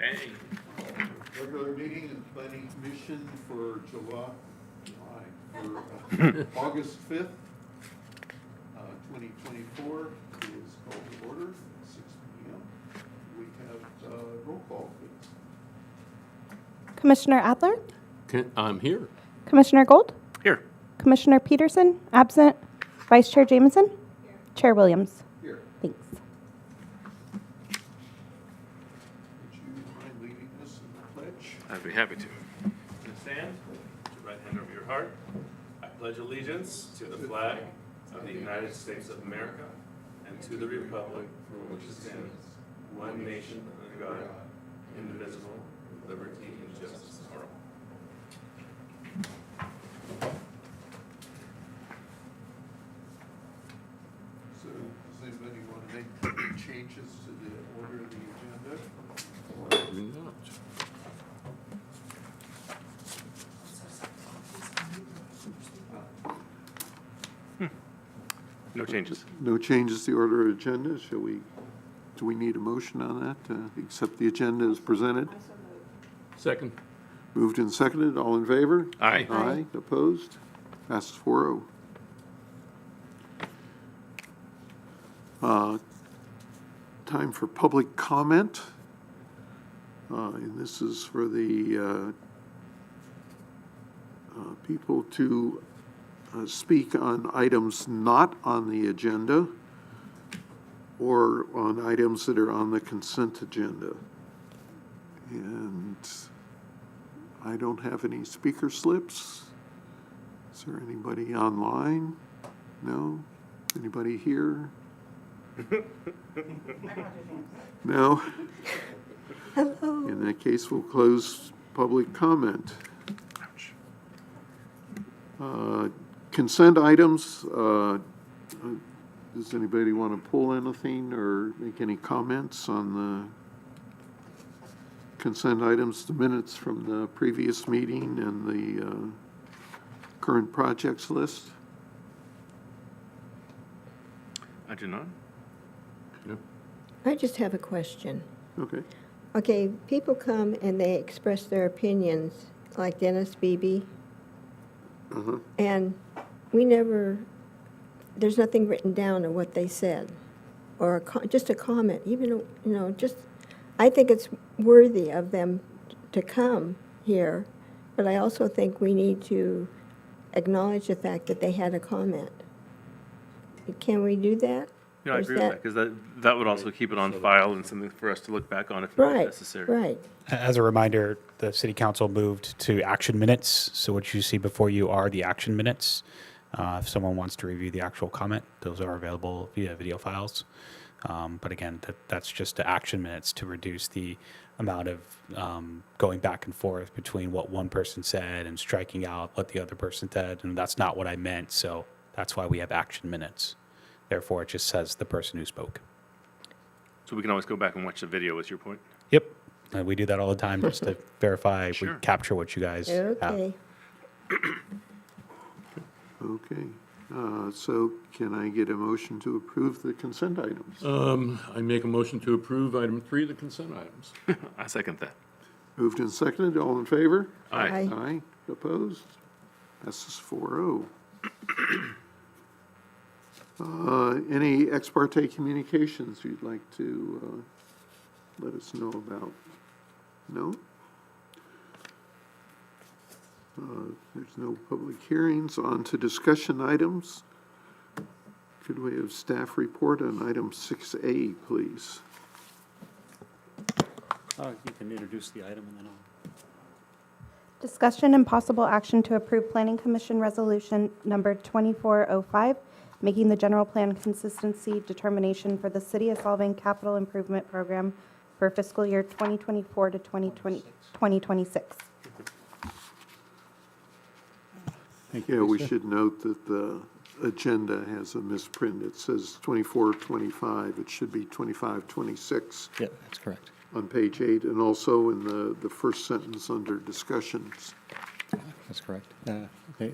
Bang. Regular meeting of the Planning Commission for August 5th, 2024 is called to order at 6 p.m. We have roll call, please. Commissioner Adler? I'm here. Commissioner Gold? Here. Commissioner Peterson? Absent. Vice Chair Jamison? Here. Chair Williams? Here. Thanks. Would you mind leading us in the pledge? I'd be happy to. Stand, put your right hand over your heart. I pledge allegiance to the flag of the United States of America and to the republic for which it stands, one nation under God, indivisible, with liberty and justice for all. So does anybody want to make any changes to the order of the agenda? Do not. No changes. No changes to the order of agenda. Do we need a motion on that, accept the agenda as presented? Second. Moved and seconded, all in favor? Aye. Aye, opposed? Passes 4-0. Time for public comment. And this is for the people to speak on items not on the agenda or on items that are on the consent agenda. And I don't have any speaker slips. Is there anybody online? No? Anybody here? No? Hello. In that case, we'll close public comment. Consent items, does anybody want to pull anything or make any comments on the consent items, the minutes from the previous meeting and the current projects list? I do not. No. I just have a question. Okay. Okay, people come and they express their opinions, like Dennis Beebe, Uh-huh. and we never, there's nothing written down of what they said, or just a comment, even, just, I think it's worthy of them to come here, but I also think we need to acknowledge the fact that they had a comment. Can we do that? Yeah, I Or is agree with that, because that would also keep it on file and something for us to look back on if Right, necessary. right. As a reminder, the city council moved to action minutes. So what you see before you are the action minutes. If someone wants to review the actual comment, those are available via video files. But again, that's just the action minutes to reduce the amount of going back and forth between what one person said and striking out what the other person said. And that's not what I meant. So that's why we have action minutes. Therefore, it just says the person who spoke. So we can always go back and watch the video, is your point? Yep. We do that all the time just to verify Sure. we capture what you guys have. Okay. Okay. So can I get a motion to approve the consent items? I make a motion to approve item 3, the consent items. I second that. Moved and seconded, all in favor? Aye. Aye. Opposed? Passes 4-0. Any ex parte communications you'd like to let us know about? No? There's no public hearings. On to discussion items. Could we have staff report on item 6A, please? You can introduce the item and then I'll... Discussion and possible action to approve Planning Commission Resolution Number 2405, making the general plan consistency determination for the City of Solvang Capital Improvement Program for fiscal year 2024 to 2026. Thank Yeah, you, we Lisa. should note that the agenda has a misprint. It says 2425. It should be 2526 Yeah, that's correct. on page 8, and also in the first sentence under discussions, That's correct. Okay.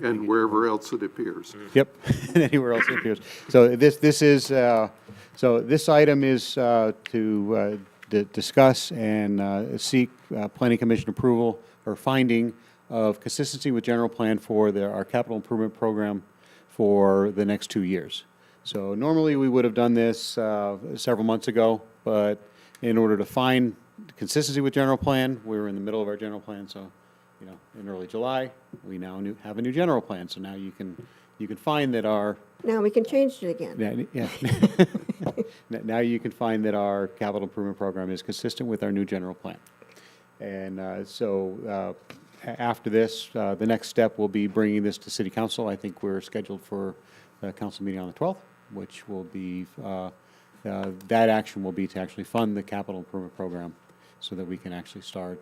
and wherever else it appears. Yep, and anywhere else it appears. So this is, so this item is to discuss and seek planning commission approval or finding of consistency with general plan for our capital improvement program for the next 2 years. So normally, we would have done this several months ago, but in order to find consistency with general plan, we were in the middle of our general plan, so, you know, in early July, we now have a new general plan. So now you can find that our, Now we can change it again. yeah, now you can find that our capital improvement program is consistent with our new general plan. And after this, the next step will be bringing this to city council. I think we're scheduled for a council meeting on the 12th, which will be, that action will be to actually fund the capital improvement program so that we can actually start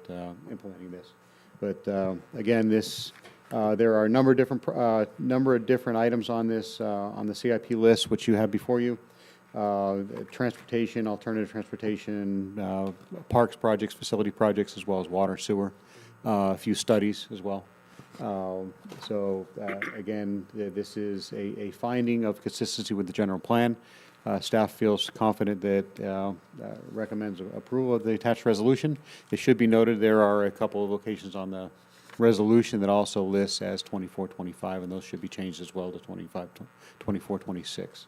implementing this. But again, there are a number of different items on this, on the CIP list, which you have before you. Transportation, alternative transportation, parks projects, facility projects, as well as water, sewer, a few studies as well. Again, this is a finding of consistency with the general plan. Staff feels confident that, recommends approval of the attached resolution. It should be noted there are a couple of locations on the resolution that also lists as 24-25, and those should be changed as well to 24-26.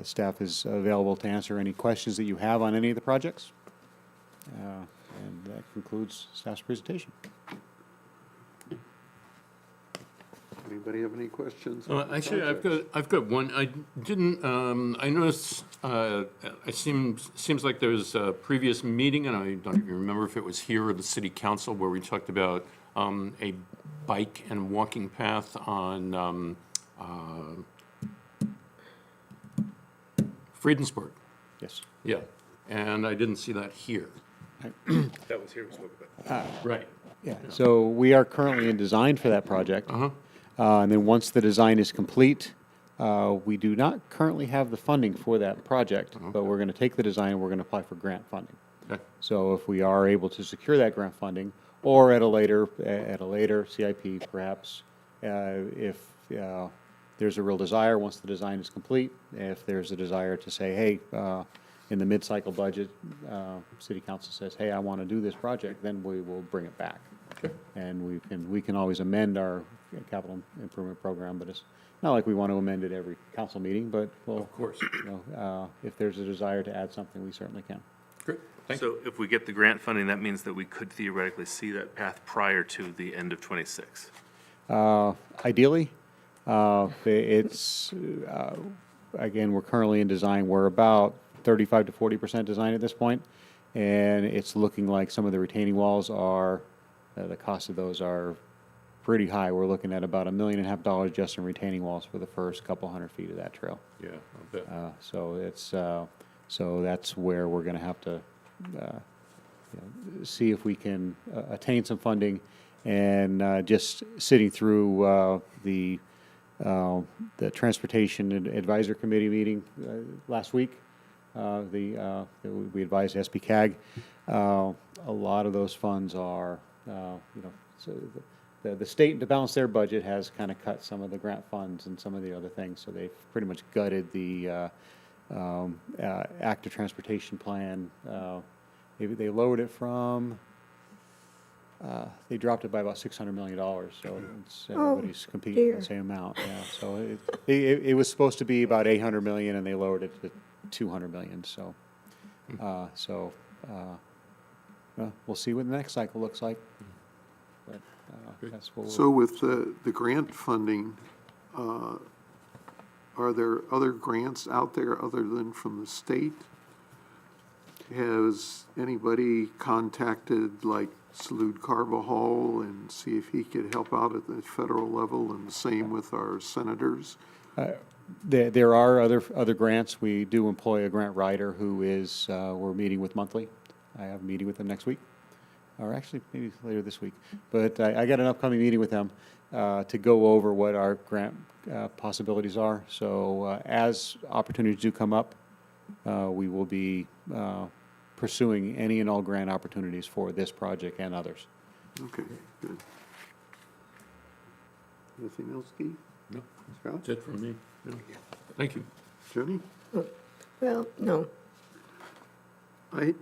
Staff is available to answer any questions that you have on any of the projects. And that concludes staff's presentation. Anybody have any questions? Actually, I've got one. I didn't, I noticed, it seems like there was a previous meeting, and I don't even remember if it was here or the city council, where we talked about a bike and walking path on Friedensburg. Yes. Yeah, and I didn't see that here. That was here, we spoke about. Right. Yeah, so we are currently in design for that project. Uh-huh. And then once the design is complete, we do not currently have the funding for that project, but we're going to take the design and we're going to apply for grant funding. Okay. So if we are able to secure that grant funding, or at a later CIP perhaps, if there's a real desire, once the design is complete, if there's a desire to say, hey, in the mid-cycle budget, city council says, hey, I want to do this project, then we will bring it back. Okay. And we can always amend our capital improvement program, but it's not like we want to amend it every council meeting, but we'll, Of course. you know, if there's a desire to add something, we certainly can. Great. Thank you. So if we get the grant funding, that means that we could theoretically see that path prior to the end of '26. Ideally, it's, again, we're currently in design. We're about 35 to 40% design at this point, and it's looking like some of the retaining walls are, the cost of those are pretty high. We're looking at about $1.5 million just in retaining walls for the first couple hundred feet of that trail. Yeah, I'll bet. So it's, so that's where we're going to have to see if we can attain some funding. And just sitting through the Transportation Advisor Committee meeting last week, we advised SBCAG. A lot of those funds are, so the state, to balance their budget, has kind of cut some of the grant funds and some of the other things. So they've pretty much gutted the active transportation plan. They lowered it from, they dropped it by about $600 million. So it's, everybody's competing for dear. the same amount. Yeah. So it was supposed to be about $800 million, and they lowered it to $200 million. So, we'll see what the next cycle looks like. But that's what So with the grant funding, are there other grants out there other than from the state? Has anybody contacted like Salud Carbajal and see if he could help out at the federal level, and the same with our senators? There are other grants. We do employ a grant writer who is, we're meeting with monthly. I have a meeting with them next week, or actually maybe later this week. But I got an upcoming meeting with them to go over what our grant possibilities are. So as opportunities do come up, we will be pursuing any and all grant opportunities for this project and others. Okay, good. Anything else, Keith? No, Scott? that's it from me. Yeah. Thank you. Jenny? Well, no. I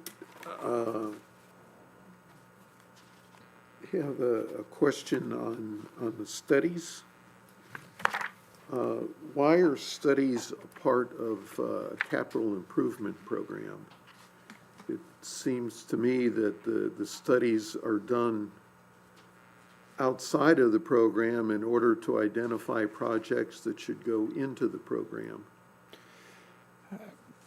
have a question on the studies. Why are studies a part of a capital improvement program? It seems to me that the studies are done outside of the program in order to identify projects that should go into the program.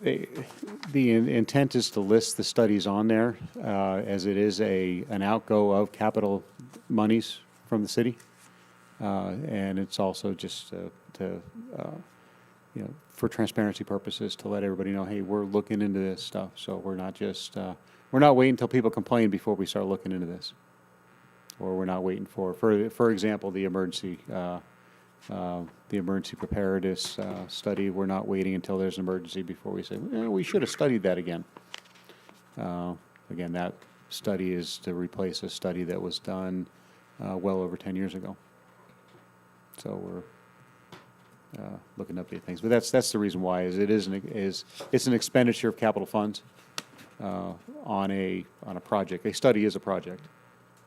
The intent is to list the studies on there, as it is an outgo of capital monies from the city. And it's also just for transparency purposes, to let everybody know, hey, we're looking into this stuff. So we're not just, we're not waiting until people complain before we start looking into this. Or we're not waiting for example, the emergency preparedness study. We're not waiting until there's an emergency before we say, we should have studied that again. Again, that study is to replace a study that was done well over 10 years ago. So we're looking to update things. But that's the reason why, it's an expenditure of capital funds on a project. A study is a project.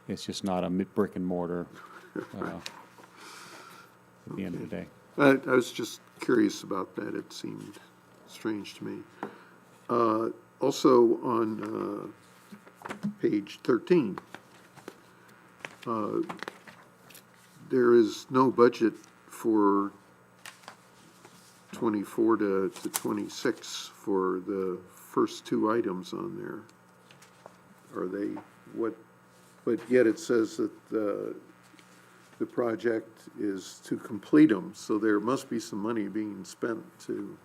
It's just not a brick and mortar at the end of the day. I was just curious about that. It seemed strange to me. Also on page 13, there is no budget for 24 to 26 for the first two items on there. Are they what? But yet it says that the project is to complete them, so there must be some money being spent to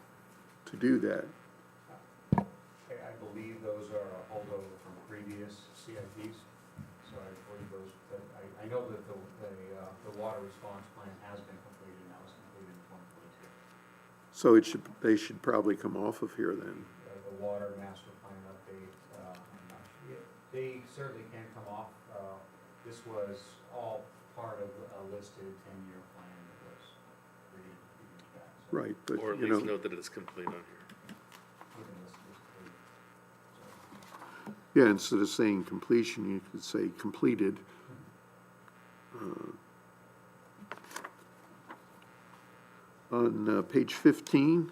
do that. I believe those are a holdover from previous CIPs, so I believe those, I know that the water response plan has been completed, and that was completed in 2022. So they should probably come off of here then. The water master plan update, they certainly can come off. This was all part of a listed 10-year plan that was created a few years back. So Right, but Or at you least know, note that it is complete on here. we can list this complete. yeah, instead of saying completion, you could say completed. On page 15,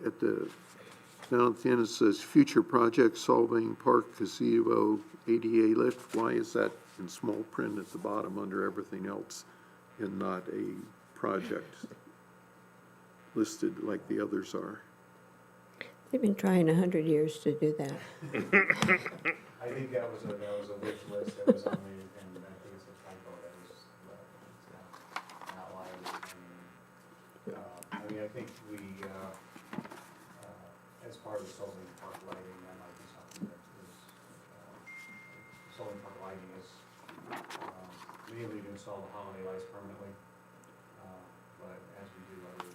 at the down at the end, it says future projects, Solvang Park gazebo, ADA lift. Why is that in small print at the bottom under everything else and not a project listed like the others are? They've been trying 100 years to do that. I think that was a wish list that was on the, and I think it's a typo that was outlined. I mean, I think we, as part of the Solvang Park lighting, that might be something that is, Solvang Park lighting is mainly to install the holiday lights permanently, but as we do other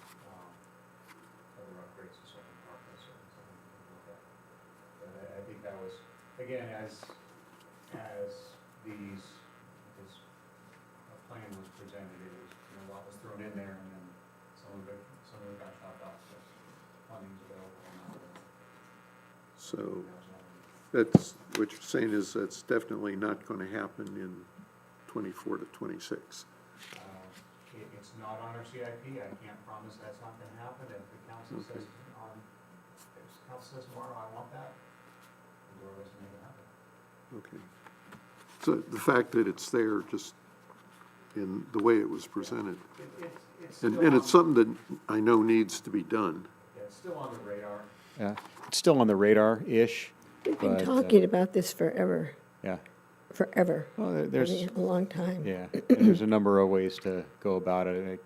upgrades to Solvang Park, that's certainly something we can look at. But I think that was, again, as this plan was presented, it was, a lot was thrown in there, and then some of it got chopped off, so funding's available now. So that's, what you're saying is that's definitely not going to happen in 24 to 26. It's not on our CIP, I can't promise that's not gonna happen. If the council says, if the council says tomorrow, I want that, we'll do our best to make it happen. Okay. So the fact that it's there just in the way it was presented. It's And still it's something that I know needs to be done. Yeah, it's still on the radar. Yeah, it's still on the radar-ish. We've been But, talking about this forever, Yeah. forever. Well, I there's, mean, a long time. yeah, and there's a number of ways to go about it. Like,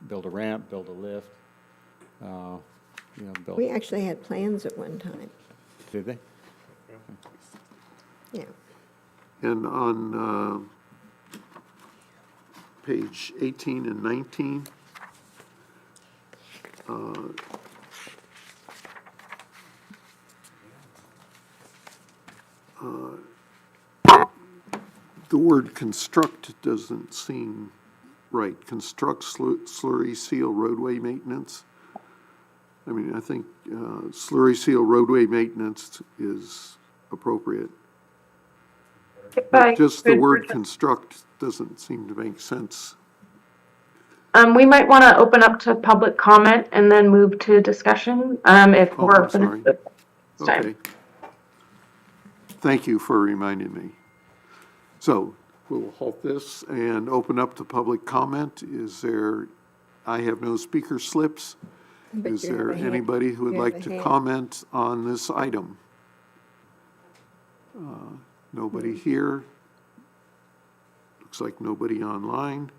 build a ramp, build a lift, build. We actually had plans at one time, Did they? yeah. And on page 18 and 19, the word construct doesn't seem right. Construct slurry seal roadway maintenance. I mean, I think slurry seal roadway maintenance is appropriate. But just the word construct doesn't seem to make sense. We might want to open up to public comment and then move to discussion, if Oh, we're I'm sorry. finished. It's time. Okay. Thank you for reminding me. So we'll halt this and open up to public comment. Is there, I have no speaker slips. But Is you have there a hand. anybody who would You have like a to hand. comment on this item? Nobody here. Looks like nobody online.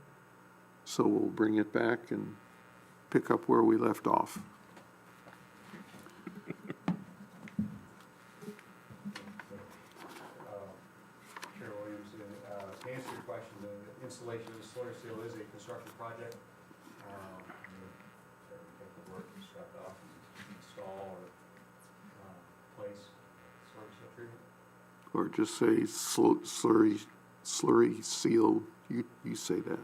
So we'll bring it back and pick up where we left off. Chair Williams, to answer your question, the installation of the slurry seal is a construction project. Take the word construct off and install or place slurry seal treatment. Or just say slurry seal, you say that.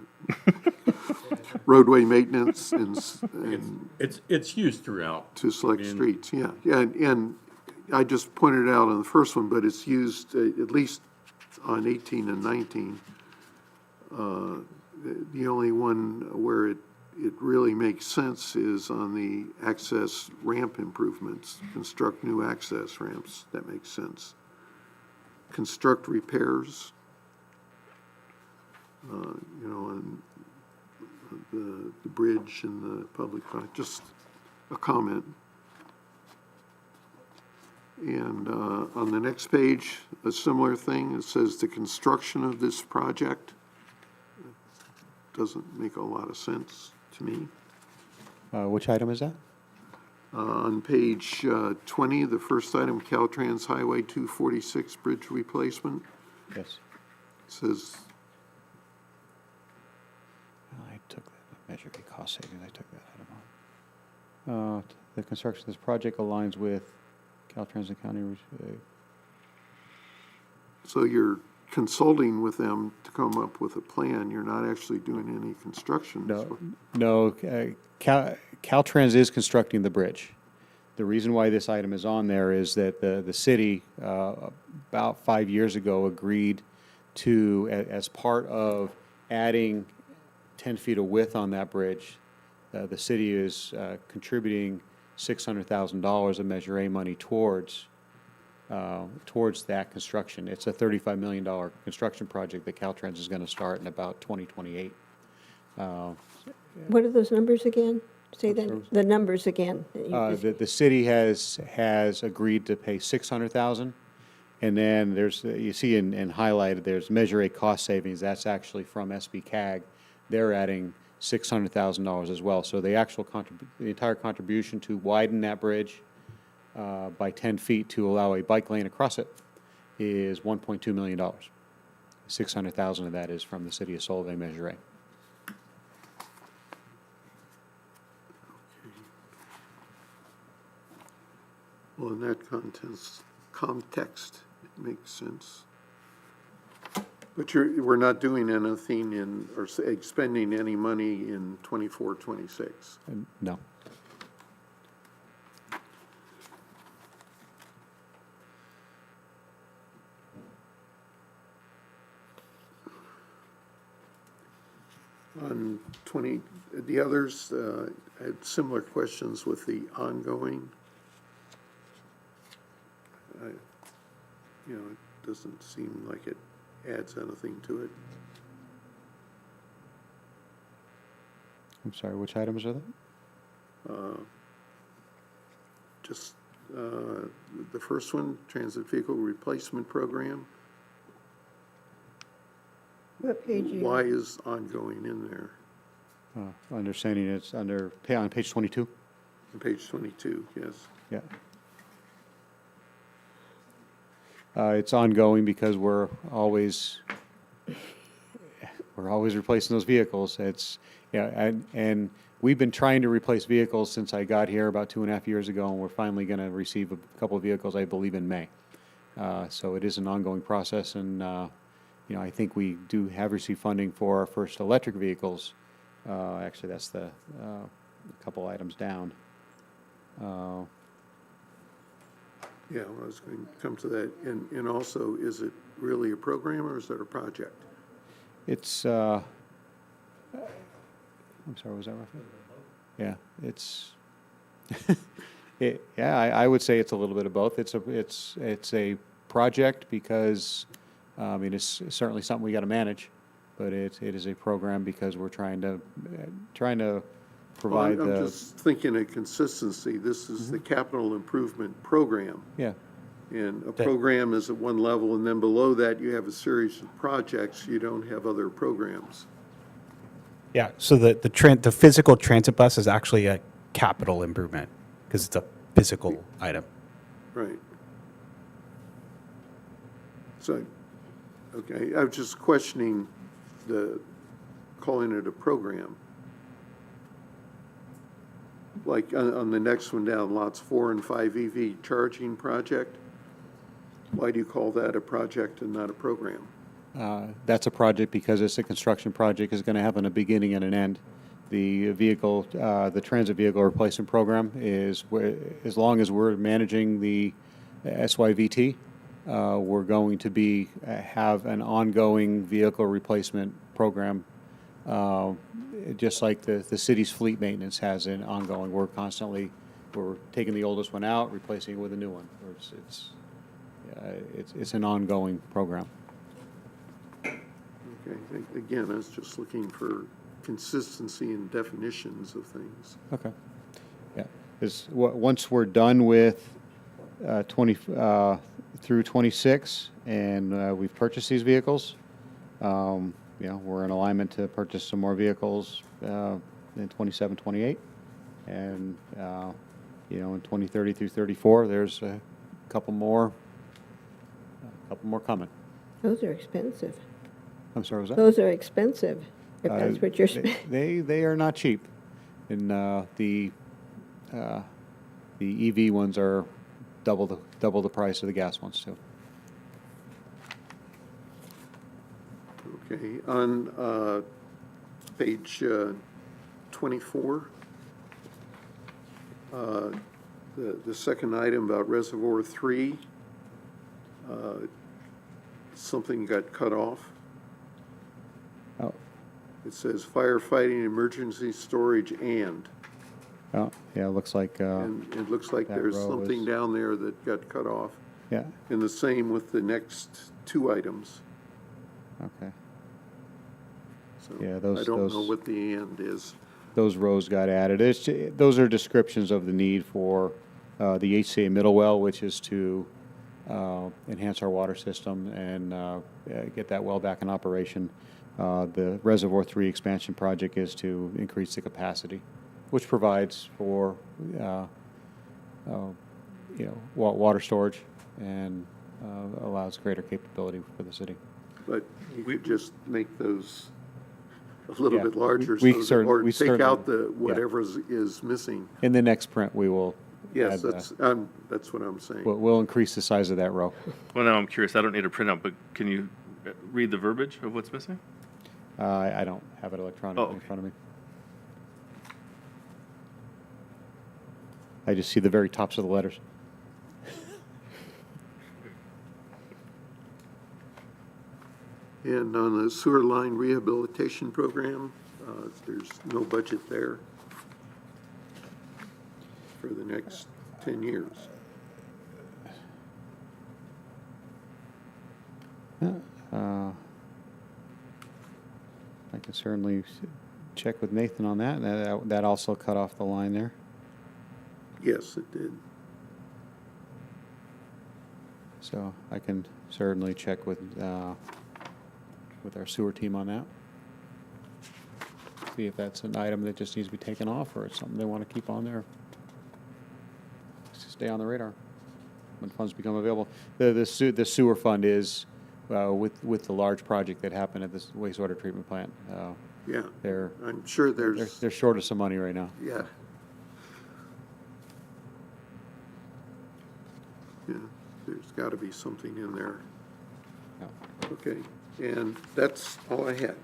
Roadway maintenance and It's used throughout. to select I mean- streets, yeah. Yeah, and I just pointed it out on the first one, but it's used at least on 18 and 19. The only one where it really makes sense is on the access ramp improvements. Construct new access ramps, that makes sense. Construct repairs, and the bridge and the public, just a comment. And on the next page, a similar thing, it says the construction of this project. Doesn't make a lot of sense to me. Which item is that? On page 20, the first item, Caltrans Highway 246 bridge replacement, Yes. says, I took that, measure the cost savings, I took that item off. The construction of this project aligns with Caltrans and County. so you're consulting with them to come up with a plan, you're not actually doing any construction. No, Caltrans is constructing the bridge. The reason why this item is on there is that the city, about 5 years ago, agreed to, as part of adding 10 feet of width on that bridge, the city is contributing $600,000 of Measure A money towards that construction. It's a $35 million construction project that Caltrans is going to start in about 2028. What are those numbers again? Say sorry? that, the numbers again. that you just- The city has agreed to pay $600,000, and then there's, you see in highlighted, there's Measure A cost savings, that's actually from SB CAG. They're adding $600,000 as well. So the actual the entire contribution to widen that bridge by 10 feet to allow a bike lane across it is $1.2 million. $600,000 of that is from the city of Solvang Measure A. Well, in that context, it makes sense. But we're not doing anything or expending any money in 24, 26. No. On 20, the others, I had similar questions with the ongoing. It doesn't seem like it adds anything to it. I'm sorry, which items are that? Just the first one, Transit Vehicle Replacement Program. What page you? Why is ongoing in there? Understanding it's on page 22? On page 22, yes. Yeah. It's ongoing because we're always replacing those vehicles. And we've been trying to replace vehicles since I got here about 2.5 years ago, and we're finally going to receive a couple of vehicles, I believe, in May. So it is an ongoing process, and I think we do have received funding for our first electric vehicles. Actually, that's a couple items down. Yeah, I was going to come to that. And also, is it really a program or is it a project? It's, I'm sorry, was that Raphael? Yeah, it's, yeah, I would say it's a little bit of both. It's a project because, I mean, it's certainly something we got to manage, but it is a program because we're trying to Well, provide I'm the, just thinking of consistency. This is the capital improvement program. yeah, And a program is at one level, and then below that, you have a series of projects. You don't have other programs. Yeah, so the physical transit bus is actually a capital improvement because it's a physical item. Right. So, okay, I was just questioning calling it a program. Like on the next one down, lots 4 and 5 EV charging project. Why do you call that a project and not a program? that's a project because it's a construction project, is going to have a beginning and an end. The vehicle, the transit vehicle replacement program is, as long as we're managing the SYVT, we're going to have an ongoing vehicle replacement program, just like the city's fleet maintenance has an ongoing. We're taking the oldest one out, replacing it with a new one. It's an ongoing program. Okay, again, I was just looking for consistency in definitions of things. Okay. Yeah. Once we're done with 20 through 26, and we've purchased these vehicles, we're in alignment to purchase some more vehicles in 27, 28, and in 2030 through 34, there's a couple more coming. Those are expensive. I'm sorry, was that? Those are expensive, if that's what you're saying. They are not cheap, and the EV ones are double the price of the gas ones too. Okay, on page 24, the second item about Reservoir 3, something got cut off. Oh, It says firefighting, emergency storage, and oh, yeah, it looks like, and it looks like that there's row something is- down there that got cut off. yeah, And the same with the next 2 items. okay. So Yeah, I those- don't know those- what the and is. Those rows got added. Those are descriptions of the need for the HCA middle well, which is to enhance our water system and get that well back in operation. The Reservoir 3 expansion project is to increase the capacity, which provides for water storage and allows greater capability for the city. But you could just make those a little Yeah, bit larger, we so cer- or we take out certainly- the whatever is missing. In the next print, we will Yes, add that's what I'm saying. we'll increase the size of that row. Well, now I'm curious, I don't need a printout, but can you read the verbiage of what's missing? I don't have it electronically in okay. front of me. I just see the very tops of the letters. And on the sewer line rehabilitation program, there's no budget there for the next 10 years. I can certainly check with Nathan on that. That also cut off the line there. Yes, it did. So I can certainly check with our sewer team on that. See if that's an item that just needs to be taken off, or it's something they want to keep on there. Stay on the radar when funds become available. The sewer fund is with the large project that happened at this wastewater treatment plant. Yeah, They're I'm sure there's, they're short of some money right now. yeah. Yeah, there's got to be something in there. Yeah. Okay, and that's all I had.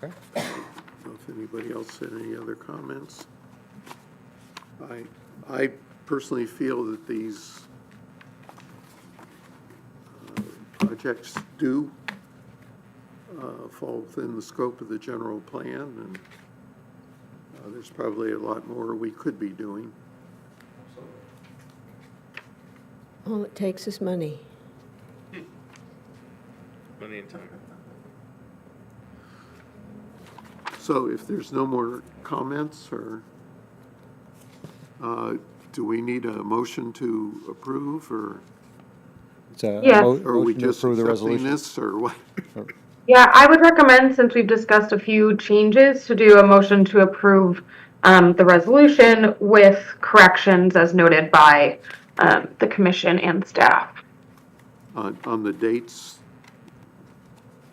Okay. I don't know if anybody else had any other comments. I I personally feel that these projects do fall within the scope of the general plan, and there's probably a lot more we could be doing. All it takes is money. Money and time. So if there's no more comments, or do we need a motion to approve, or It's a Yes. are we motion to just approve the accepting resolution. this, or what? Yeah, I would recommend, since we've discussed a few changes, to do a motion to approve the resolution with corrections as noted by the commission and staff. On the dates?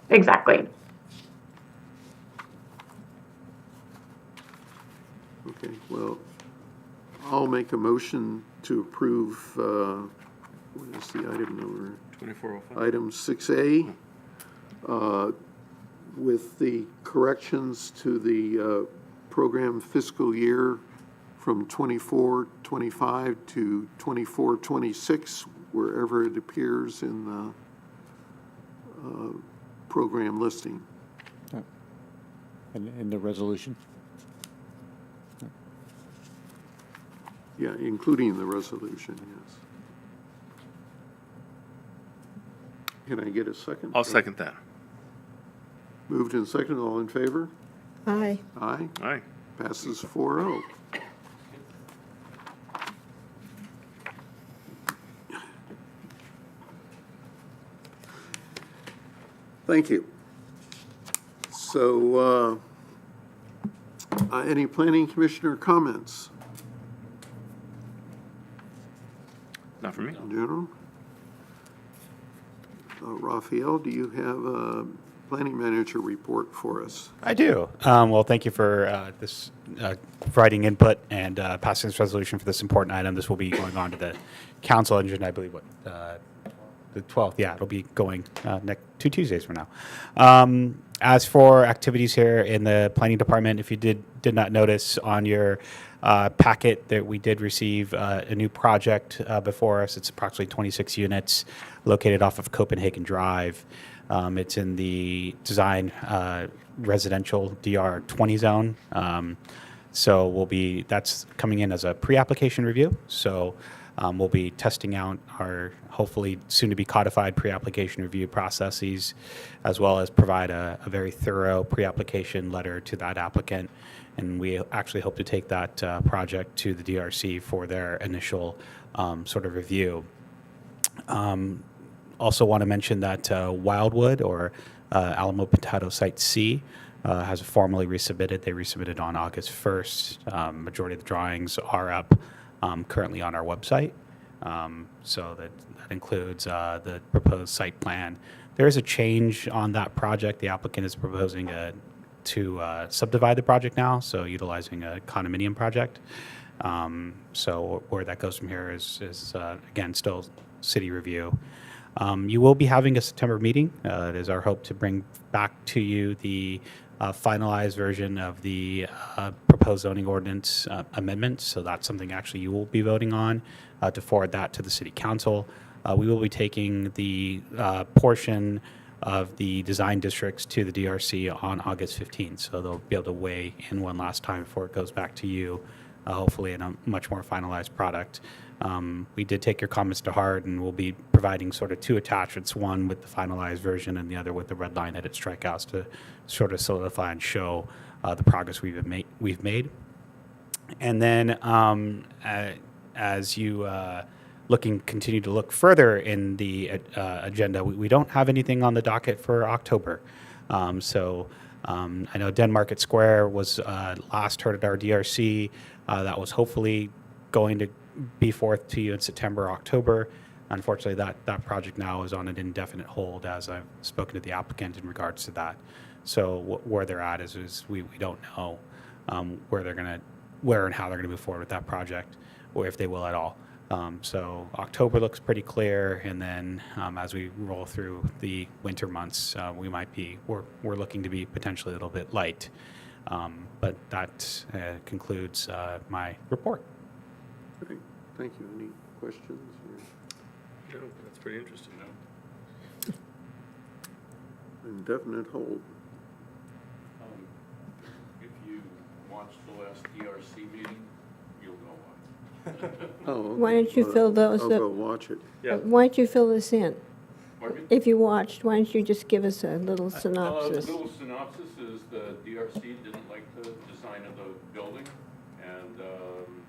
Exactly. Okay, well, I'll make a motion to approve, what is the item number? 2405. Item 6A, with the corrections to the program fiscal year from 24-25 to 24-26, wherever it appears in the program listing. In the resolution. Yeah, including the resolution, yes. Can I get a second? I'll second that. Moved and seconded, all in favor? Aye. Aye. Aye. Passes 4-0. Thank you. So, any planning commissioner comments Not for me. in general? Raphael, do you have a planning manager report for us? I do. Well, thank you for this providing input and passing this resolution for this important item. This will be going on to the council engine, I believe, the 12th. Yeah, it'll be going next 2 Tuesdays from now. As for activities here in the planning department, if you did not notice on your packet that we did receive a new project before us. It's approximately 26 units located off of Copenhagen Drive. It's in the design residential DR 20 zone. So that's coming in as a pre-application review. So we'll be testing out our hopefully soon to be codified pre-application review processes, as well as provide a very thorough pre-application letter to that applicant. And we actually hope to take that project to the DRC for their initial sort of review. Also want to mention that Wildwood, or Alamo Pintado Site C, has formally resubmitted. They resubmitted on August 1st. Majority of the drawings are up currently on our website. So that includes the proposed site plan. There is a change on that project. The applicant is proposing to subdivide the project now, so utilizing a condominium project. So where that goes from here is again, still city review. You will be having a September meeting. It is our hope to bring back to you the finalized version of the proposed zoning ordinance amendments. So that's something actually you will be voting on to forward that to the city council. We will be taking the portion of the design districts to the DRC on August 15th. So they'll be able to weigh in one last time before it goes back to you, hopefully in a much more finalized product. We did take your comments to heart, and we'll be providing sort of 2 attachments, one with the finalized version and the other with the red line edit strikeouts to sort of solidify and show the progress we've made. And then as you continue to look further in the agenda, we don't have anything on the docket for October. I know Denmarket Square was last heard at our DRC. That was hopefully going to be forth to you in September, October. Unfortunately, that project now is on an indefinite hold, as I've spoken to the applicant in regards to that. So where they're at is we don't know where and how they're going to move forward with that project, or if they will at all. So October looks pretty clear, and then as we roll through the winter months, we're looking to be potentially a little bit light. But that concludes my report. Great, thank you. Any questions? Or No, that's pretty interesting, though. indefinite hold? If you watched the last DRC meeting, you'll know why. Oh, Why don't you fill those I'll up? go watch it. Yeah. Why don't you fill this in? Pardon me? If you watched, why don't you just give us a little The synopsis? little synopsis is the DRC didn't like the design of the building, and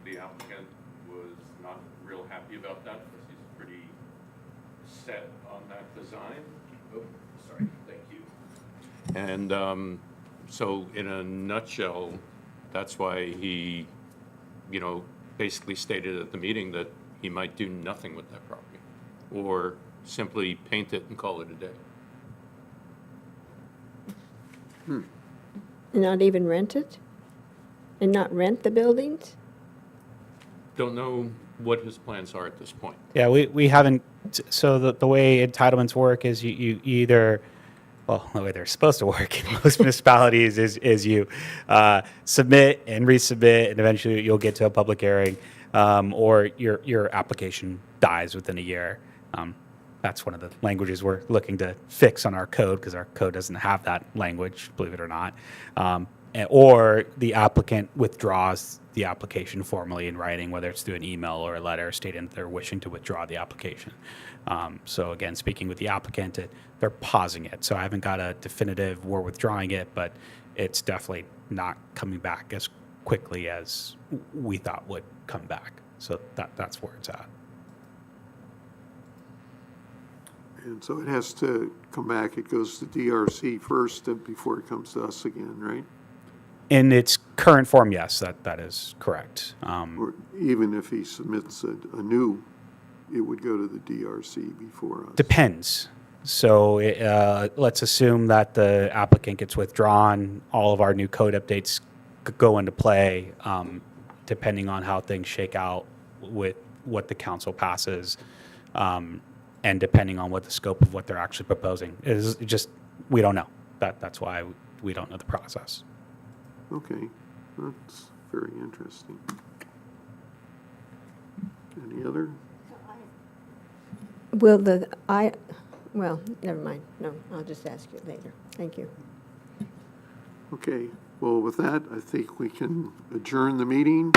the applicant was not real happy about that because he's pretty set on that design. Oh, sorry, thank you. And so in a nutshell, that's why he, basically stated at the meeting that he might do nothing with that property, or simply paint it and call it a day. Not even rent it? And not rent the buildings? Don't know what his plans are at this point. Yeah, we haven't, so the way entitlements work is you either, well, the way they're supposed to work in most municipalities is you submit and resubmit, and eventually you'll get to a public hearing, or your application dies within a year. That's one of the languages we're looking to fix on our code, because our code doesn't have that language, believe it or not. Or the applicant withdraws the application formally in writing, whether it's through an email or a letter stating that they're wishing to withdraw the application. So again, speaking with the applicant, they're pausing it. So I haven't got a definitive, we're withdrawing it, but it's definitely not coming back as quickly as we thought would come back. So that's where it's at. And so it has to come back, it goes to DRC first before it comes to us again, right? In its current form, yes, that is correct. Or even if he submits a new, it would go to the DRC before us. Depends. So let's assume that the applicant gets withdrawn, all of our new code updates go into play, depending on how things shake out with what the council passes, and depending on what the scope of what they're actually proposing is. Just, we don't know. That's why we don't know the process. Okay, that's very interesting. Any other? Will well, never mind. No, I'll just ask you later. Thank you. Okay, well, with that, I think we can adjourn the meeting.